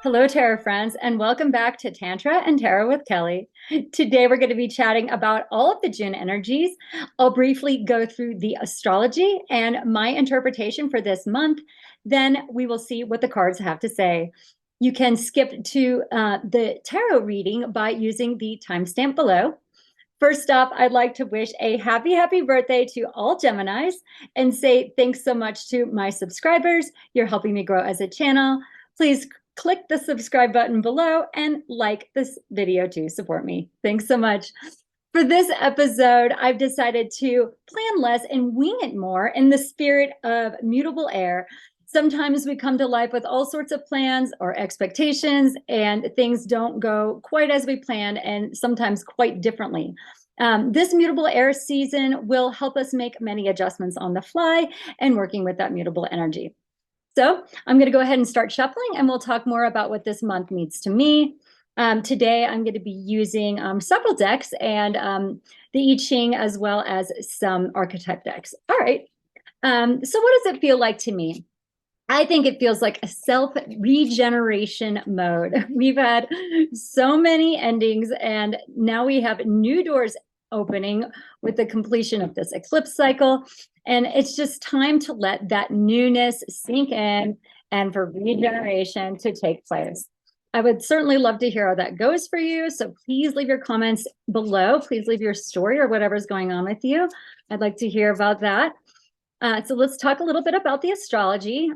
Hello, Tarot friends, and welcome back to Tantra and Tarot with Kelly. Today, we're going to be chatting about all of the June energies. I'll briefly go through the astrology and my interpretation for this month. Then we will see what the cards have to say. You can skip to the tarot reading by using the timestamp below. First off, I'd like to wish a happy birthday to all Geminis and say thanks so much to my subscribers. You're helping me grow as a channel. Please click the subscribe button below and like this video to support me. Thanks so much. For this episode, I've decided to plan less and wing it more in the spirit of mutable air. Sometimes we come to life with all sorts of plans or expectations, and things don't go quite as we planned, and sometimes quite differently. This mutable air season will help us make many adjustments on the fly and working with that mutable energy. So I'm going to go ahead and start shuffling, and we'll talk more about what this month means to me. Today, I'm going to be using several decks and the I Ching as well as some archetype decks. All right. So what does it feel like to me? I think it feels like a self-regeneration mode. We've had so many endings, and now we have new doors opening with the completion of this eclipse cycle. And it's just time to let that newness sink in and for regeneration to take place. I would certainly love to hear how that goes for you. So please leave your comments below. Please leave your story or whatever's going on with you. I'd like to hear about that. So let's talk a little bit about the astrology.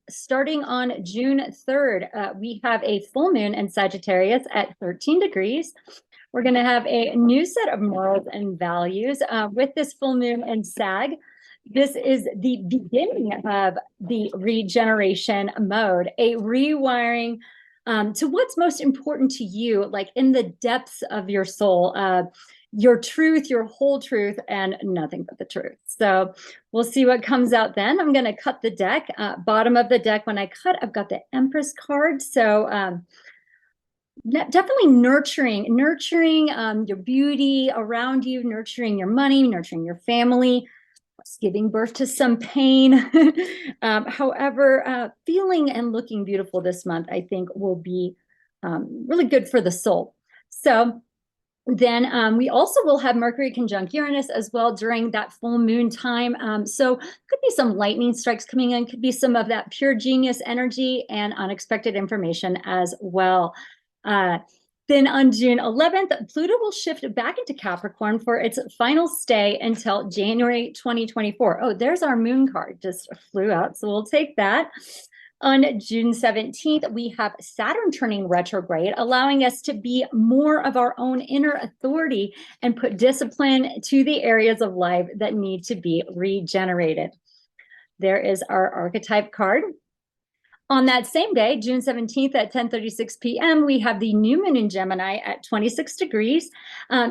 Starting on June 3rd, we have a full moon in Sagittarius at 13 degrees. We're going to have a new set of morals and values with this full moon in Sag. This is the beginning of the regeneration mode, a rewiring to what's most important to you, like in the depths of your soul. Your truth, your whole truth, and nothing but the truth. So we'll see what comes out then. I'm going to cut the deck. Bottom of the deck, when I cut, I've got the Empress card. So definitely nurturing your beauty around you, nurturing your money, nurturing your family, giving birth to some pain. However, feeling and looking beautiful this month, I think, will be really good for the soul. So then we also will have Mercury conjunct Uranus as well during that full moon time. So could be some lightning strikes coming in, could be some of that pure genius energy and unexpected information as well. Then on June 11th, Pluto will shift back into Capricorn for its final stay until January 2024. Oh, there's our moon card, just flew out. So we'll take that. On June 17th, we have Saturn turning retrograde, allowing us to be more of our own inner authority and put discipline to the areas of life that need to be regenerated. There is our archetype card. On that same day, June 17th at 10:36 p.m., we have the new moon in Gemini at 26 degrees.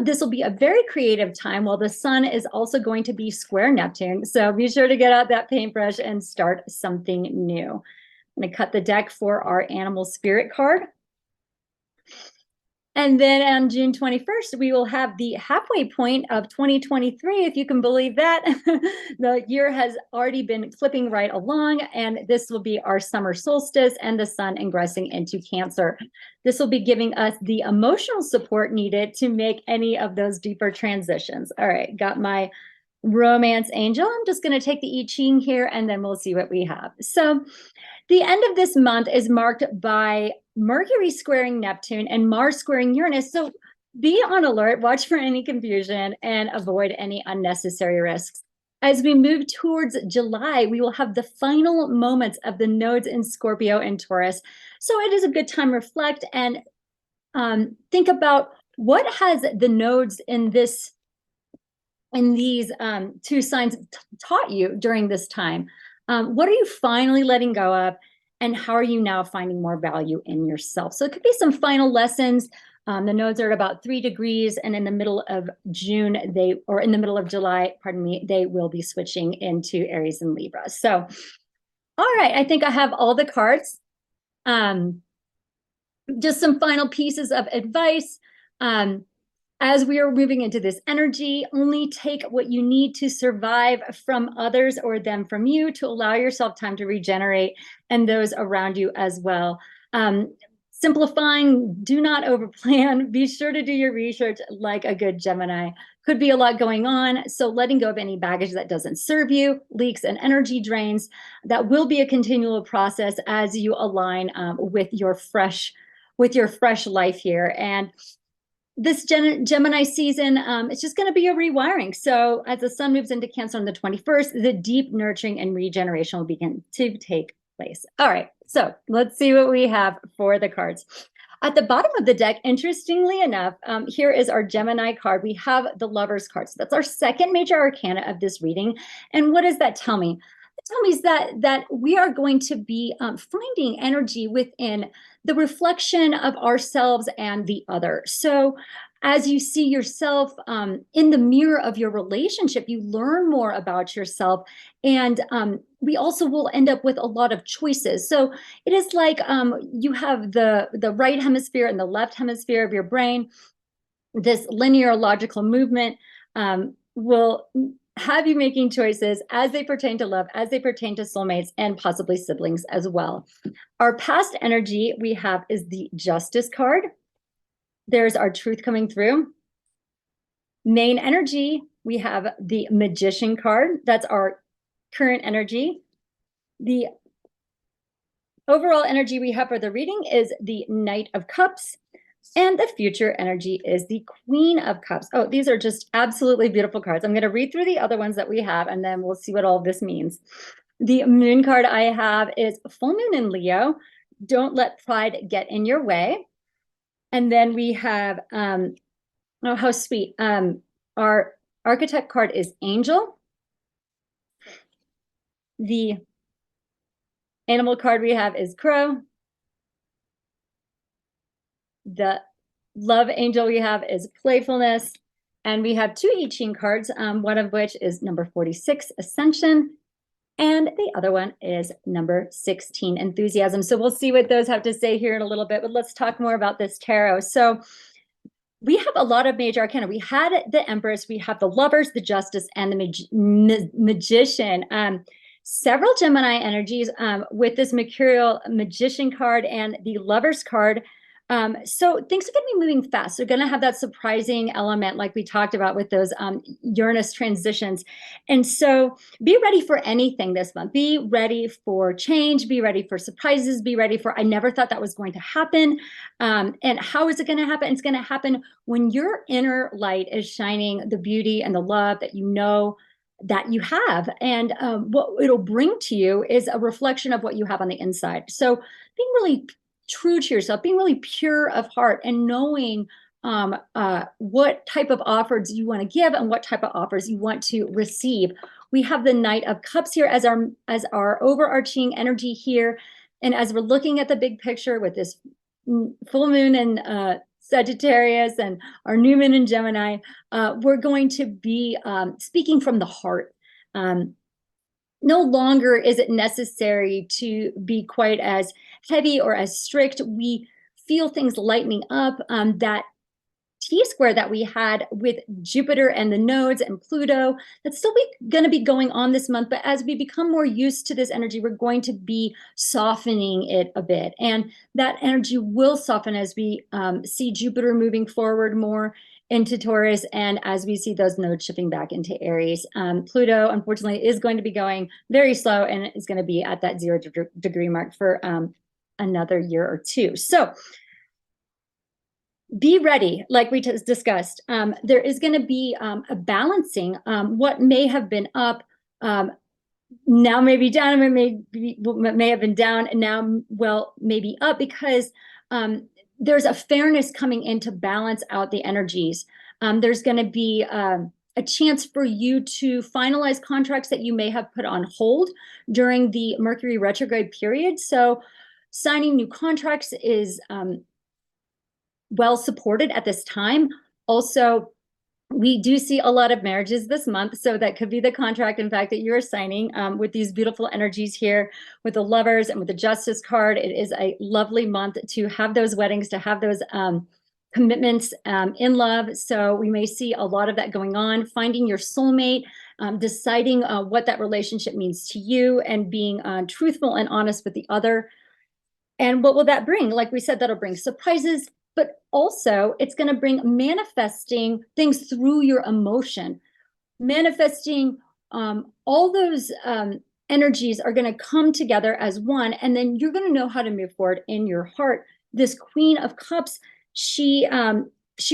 This will be a very creative time while the sun is also going to be square Neptune. So be sure to get out that paintbrush and start something new. I'm going to cut the deck for our animal spirit card. And then on June 21st, we will have the halfway point of 2023, if you can believe that. The year has already been clipping right along, and this will be our summer solstice and the sun ingressing into Cancer. This will be giving us the emotional support needed to make any of those deeper transitions. All right, got my romance angel. I'm just going to take the I Ching here, and then we'll see what we have. So the end of this month is marked by Mercury squaring Neptune and Mars squaring Uranus. So be on alert, watch for any confusion, and avoid any unnecessary risks. As we move towards July, we will have the final moments of the nodes in Scorpio and Taurus. So it is a good time to reflect and think about what has the nodes in these two signs taught you during this time. What are you finally letting go of, and how are you now finding more value in yourself? So it could be some final lessons. The nodes are at about 3 degrees, and in the middle of June, in the middle of July, pardon me, they will be switching into Aries and Libra. So, all right, I think I have all the cards. Just some final pieces of advice. As we are moving into this energy, only take what you need to survive from others or them from you to allow yourself time to regenerate, and those around you as well. Simplifying, do not overplan. Be sure to do your research like a good Gemini. Could be a lot going on, so letting go of any baggage that doesn't serve you, leaks and energy drains, that will be a continual process as you align with your fresh life here. And this Gemini season, it's just going to be a rewiring. So as the sun moves into Cancer on the 21st, the deep nurturing and regeneration will begin to take place. All right, so let's see what we have for the cards. At the bottom of the deck, interestingly enough, here is our Gemini card. We have the Lovers card. So that's our second major arcana of this reading. And what does that tell me? It tells me that we are going to be finding energy within the reflection of ourselves and the other. So as you see yourself in the mirror of your relationship, you learn more about yourself. And we also will end up with a lot of choices. So it is like you have the right hemisphere and the left hemisphere of your brain. This linear logical movement will have you making choices as they pertain to love, as they pertain to soulmates, and possibly siblings as well. Our past energy we have is the Justice card. There's our truth coming through. Main energy, we have the Magician card. That's our current energy. The overall energy we have for the reading is the Knight of Cups. And the future energy is the Queen of Cups. Oh, these are just absolutely beautiful cards. I'm going to read through the other ones that we have, and then we'll see what all this means. The Moon card I have is Full Moon in Leo. Don't let pride get in your way. And then we have, oh, how sweet. Our Architect card is Angel. The Animal card we have is Crow. The Love Angel we have is Playfulness. And we have two I Ching cards, one of which is number 46, Ascension. And the other one is number 16, Enthusiasm. So we'll see what those have to say here in a little bit, but let's talk more about this tarot. So we have a lot of major arcana. We had the Empress, we have the Lovers, the Justice, and the Magician. Several Gemini energies with this Mercurial Magician card and the Lovers card. So things are going to be moving fast. They're going to have that surprising element like we talked about with those Uranus transitions. And so be ready for anything this month. Be ready for change. Be ready for surprises. Be ready for, I never thought that was going to happen. And how is it going to happen? It's going to happen when your inner light is shining the beauty and the love that you know that you have. And what it'll bring to you is a reflection of what you have on the inside. So being really true to yourself, being really pure of heart, and knowing what type of offers you want to give and what type of offers you want to receive. We have the Knight of Cups here as our overarching energy here. And as we're looking at the big picture with this full moon in Sagittarius and our new moon in Gemini, we're going to be speaking from the heart. No longer is it necessary to be quite as heavy or as strict. We feel things lightening up. That T-square that we had with Jupiter and the nodes and Pluto, that's still going to be going on this month. But as we become more used to this energy, we're going to be softening it a bit. And that energy will soften as we see Jupiter moving forward more into Taurus, and as we see those nodes shifting back into Aries. Pluto, unfortunately, is going to be going very slow, and is going to be at that 0 degree mark for another year or two. So be ready, like we just discussed. There is going to be a balancing. What may have been up now may be down, and may have been down, and now maybe up, because there's a fairness coming in to balance out the energies. There's going to be a chance for you to finalize contracts that you may have put on hold during the Mercury retrograde period. So signing new contracts is well supported at this time. Also, we do see a lot of marriages this month, so that could be the contract, in fact, that you're signing with these beautiful energies here with the Lovers and with the Justice card. It is a lovely month to have those weddings, to have those commitments in love. So we may see a lot of that going on, finding your soulmate, deciding what that relationship means to you, and being truthful and honest with the other. And what will that bring? Like we said, that'll bring surprises, but also it's going to bring manifesting things through your emotion, manifesting all those energies are going to come together as one, and then you're going to know how to move forward in your heart. This Queen of Cups, she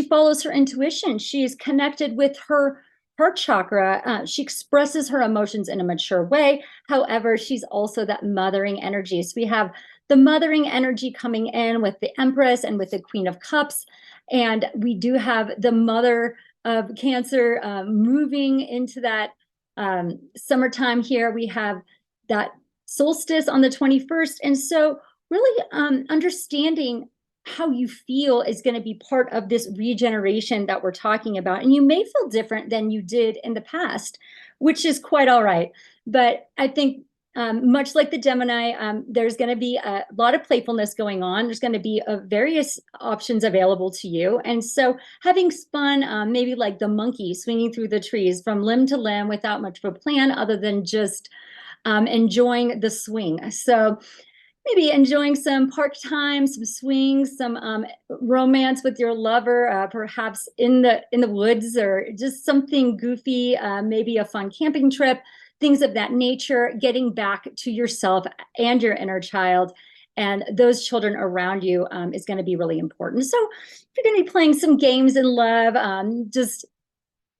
follows her intuition. She's connected with her heart chakra. She expresses her emotions in a mature way. However, she's also that mothering energy. So we have the mothering energy coming in with the Empress and with the Queen of Cups, and we do have the mother of Cancer moving into that summertime here. We have that solstice on the 21st. And so really understanding how you feel is going to be part of this regeneration that we're talking about. And you may feel different than you did in the past, which is quite all right. But I think much like the Gemini, there's going to be a lot of playfulness going on. There's going to be various options available to you. And so having fun, maybe like the monkey swinging through the trees from limb to limb without much of a plan other than just enjoying the swing. So maybe enjoying some park time, some swings, some romance with your lover, perhaps in the woods, or just something goofy, maybe a fun camping trip, things of that nature, getting back to yourself and your inner child and those children around you is going to be really important. So if you're going to be playing some games in love, just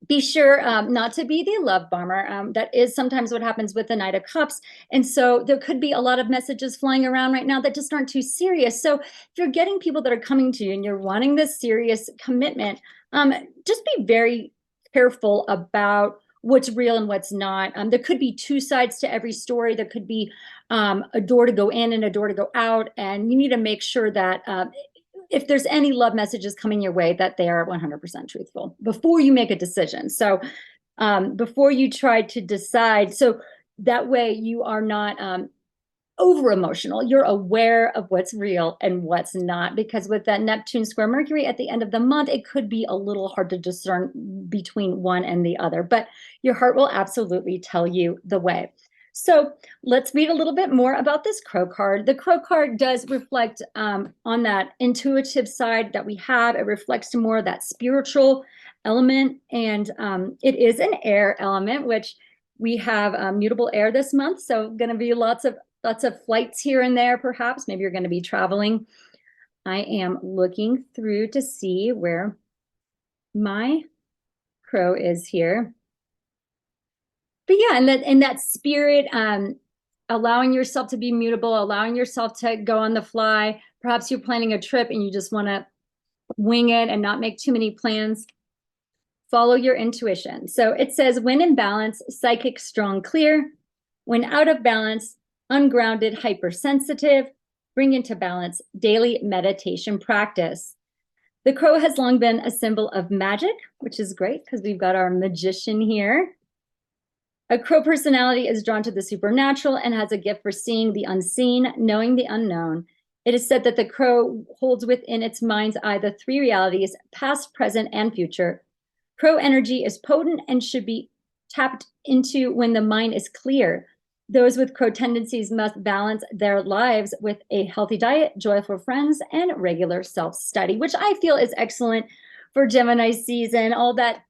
be sure not to be the love bomber. That is sometimes what happens with the Knight of Cups. And so there could be a lot of messages flying around right now that just aren't too serious. So if you're getting people that are coming to you and you're wanting this serious commitment, just be very careful about what's real and what's not. There could be two sides to every story. There could be a door to go in and a door to go out. And you need to make sure that if there's any love messages coming your way, that they are 100% truthful before you make a decision. So before you try to decide, so that way you are not over emotional. You're aware of what's real and what's not, because with that Neptune square Mercury at the end of the month, it could be a little hard to discern between one and the other, but your heart will absolutely tell you the way. So let's read a little bit more about this Crow card. The Crow card does reflect on that intuitive side that we have. It reflects more of that spiritual element, and it is an air element, which we have mutable air this month. So going to be lots of flights here and there, perhaps. Maybe you're going to be traveling. I am looking through to see where my crow is here. But yeah, and that spirit, allowing yourself to be mutable, allowing yourself to go on the fly. Perhaps you're planning a trip and you just want to wing it and not make too many plans. Follow your intuition. So it says, when in balance, psychic, strong, clear. When out of balance, ungrounded, hypersensitive. Bring into balance, daily meditation practice. The crow has long been a symbol of magic, which is great because we've got our magician here. A crow personality is drawn to the supernatural and has a gift for seeing the unseen, knowing the unknown. It is said that the crow holds within its mind's eye the three realities, past, present, and future. Crow energy is potent and should be tapped into when the mind is clear. Those with crow tendencies must balance their lives with a healthy diet, joyful friends, and regular self-study, which I feel is excellent for Gemini season. All that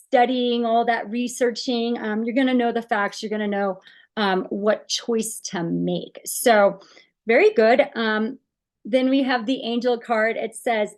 studying, all that researching, you're going to know the facts. You're going to know what choice to make. So very good. Then we have the angel card. It says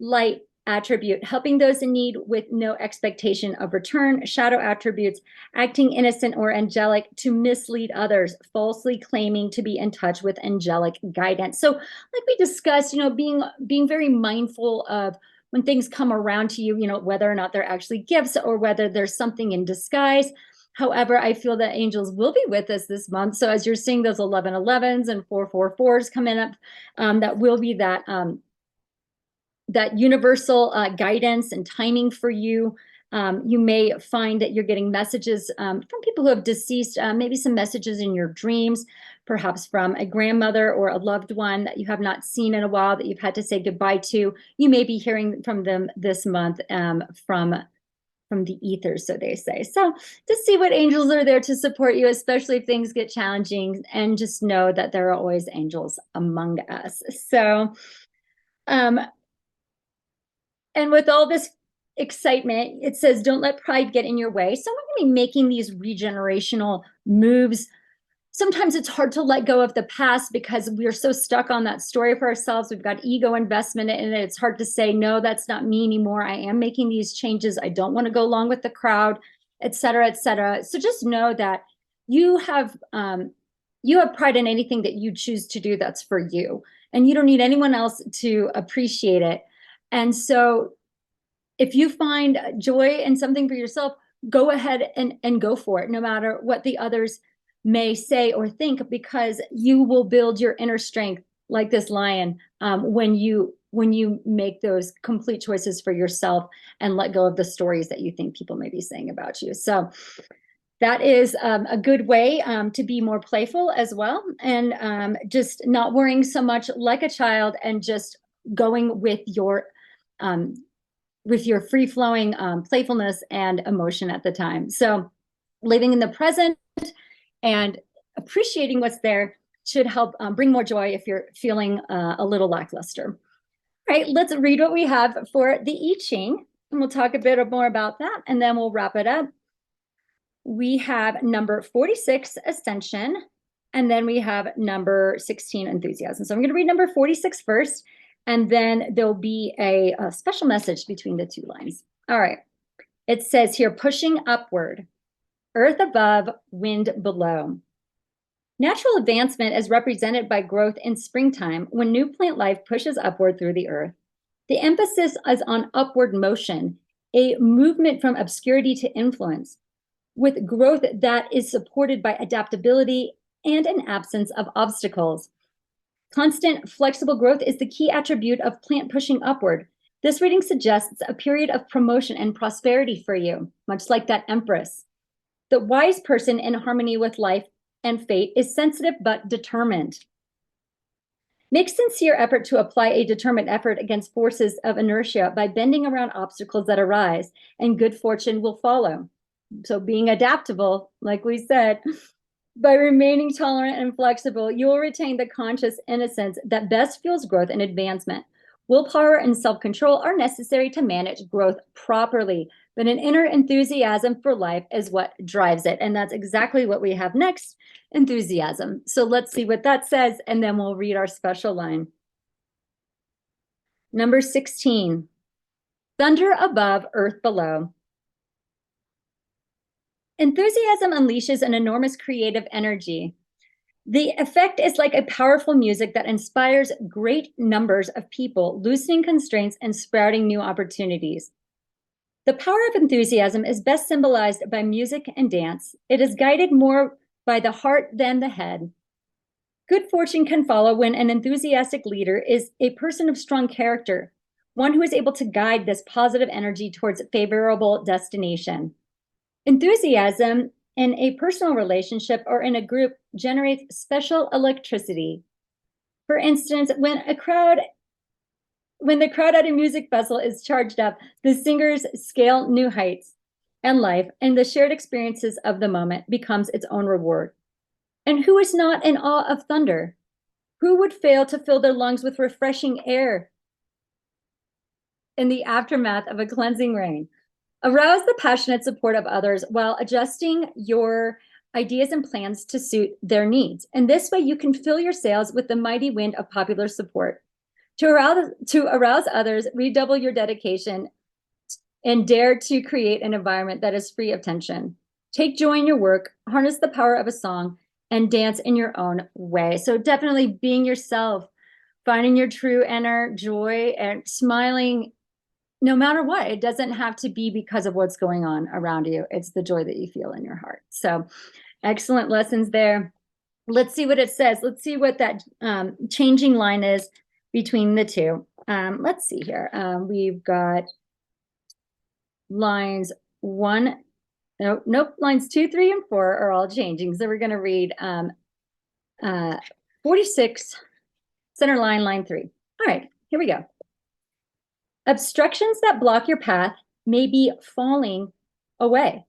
light attribute, helping those in need with no expectation of return. Shadow attributes, acting innocent or angelic to mislead others, falsely claiming to be in touch with angelic guidance. So like we discussed, being very mindful of when things come around to you, whether or not they're actually gifts or whether there's something in disguise. However, I feel that angels will be with us this month. So as you're seeing those 1111s and 444s coming up, that will be that universal guidance and timing for you. You may find that you're getting messages from people who have deceased, maybe some messages in your dreams, perhaps from a grandmother or a loved one that you have not seen in a while that you've had to say goodbye to. You may be hearing from them this month from from the ethers, so they say. So just see what angels are there to support you, especially if things get challenging, and just know that there are always angels among us. So, and with all this excitement, it says, don't let pride get in your way. So we're going to be making these regenerational moves. Sometimes it's hard to let go of the past because we're so stuck on that story for ourselves. We've got ego investment in it. It's hard to say, no, that's not me anymore. I am making these changes. I don't want to go along with the crowd, et cetera, et cetera. So just know that you have pride in anything that you choose to do that's for you. And you don't need anyone else to appreciate it. And so if you find joy in something for yourself, go ahead and go for it, no matter what the others may say or think, because you will build your inner strength like this lion when you make those complete choices for yourself and let go of the stories that you think people may be saying about you. So that is a good way to be more playful as well, and just not worrying so much like a child, and just going with your free-flowing playfulness and emotion at the time. So living in the present and appreciating what's there should help bring more joy if you're feeling a little lackluster. All right, let's read what we have for the I Ching, and we'll talk a bit more about that, and then we'll wrap it up. We have number 46, Ascension, and then we have number 16, Enthusiasm. So I'm going to read number 46 first, and then there'll be a special message between the two lines. All right, it says here, pushing upward, earth above, wind below. Natural advancement is represented by growth in springtime when new plant life pushes upward through the earth. The emphasis is on upward motion, a movement from obscurity to influence, with growth that is supported by adaptability and an absence of obstacles. Constant, flexible growth is the key attribute of plant pushing upward. This reading suggests a period of promotion and prosperity for you, much like that Empress. The wise person in harmony with life and fate is sensitive but determined. Make sincere effort to apply a determined effort against forces of inertia by bending around obstacles that arise, and good fortune will follow. So being adaptable, like we said, by remaining tolerant and flexible, you will retain the conscious innocence that best fuels growth and advancement. Willpower and self-control are necessary to manage growth properly, but an inner enthusiasm for life is what drives it. And that's exactly what we have next, enthusiasm. So let's see what that says, and then we'll read our special line. Number 16, thunder above, earth below. Enthusiasm unleashes an enormous creative energy. The effect is like a powerful music that inspires great numbers of people, loosening constraints and sprouting new opportunities. The power of enthusiasm is best symbolized by music and dance. It is guided more by the heart than the head. Good fortune can follow when an enthusiastic leader is a person of strong character, one who is able to guide this positive energy towards a favorable destination. Enthusiasm in a personal relationship or in a group generates special electricity. For instance, when the crowd at a music festival is charged up, the singers scale new heights and life, and the shared experiences of the moment becomes its own reward. And who is not in awe of thunder? Who would fail to fill their lungs with refreshing air in the aftermath of a cleansing rain? Arouse the passionate support of others while adjusting your ideas and plans to suit their needs. And this way you can fill your sails with the mighty wind of popular support. To arouse others, redouble your dedication and dare to create an environment that is free of tension. Take joy in your work, harness the power of a song, and dance in your own way. So definitely being yourself, finding your true inner joy and smiling no matter what. It doesn't have to be because of what's going on around you. It's the joy that you feel in your heart. So excellent lessons there. Let's see what it says. Let's see what that changing line is between the two. Let's see here. We've got lines lines 2, 3, and 4 are all changing. So we're going to read 46, center line, line 3. All right, here we go. Obstructions that block your path may be falling away.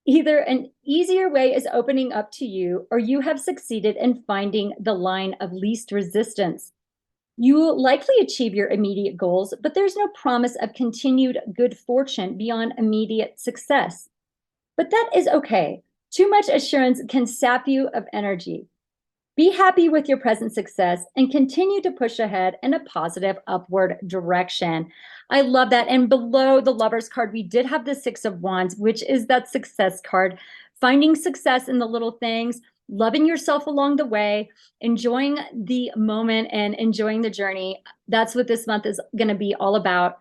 Either an easier way is opening up to you, or you have succeeded in finding the line of least resistance. You will likely achieve your immediate goals, but there's no promise of continued good fortune beyond immediate success. But that is okay. Too much assurance can sap you of energy. Be happy with your present success and continue to push ahead in a positive upward direction. I love that. And below the Lover's card, we did have the Six of Wands, which is that success card. Finding success in the little things, loving yourself along the way, enjoying the moment and enjoying the journey. That's what this month is going to be all about.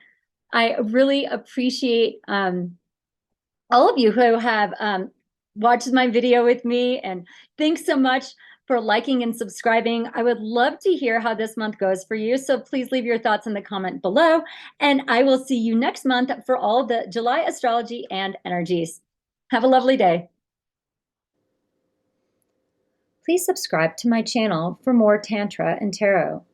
I really appreciate all of you who have watched my video with me, and thanks so much for liking and subscribing. I would love to hear how this month goes for you, so please leave your thoughts in the comment below, and I will see you next month for all the July astrology and energies. Have a lovely day. Please subscribe to my channel for more Tantra and Tarot.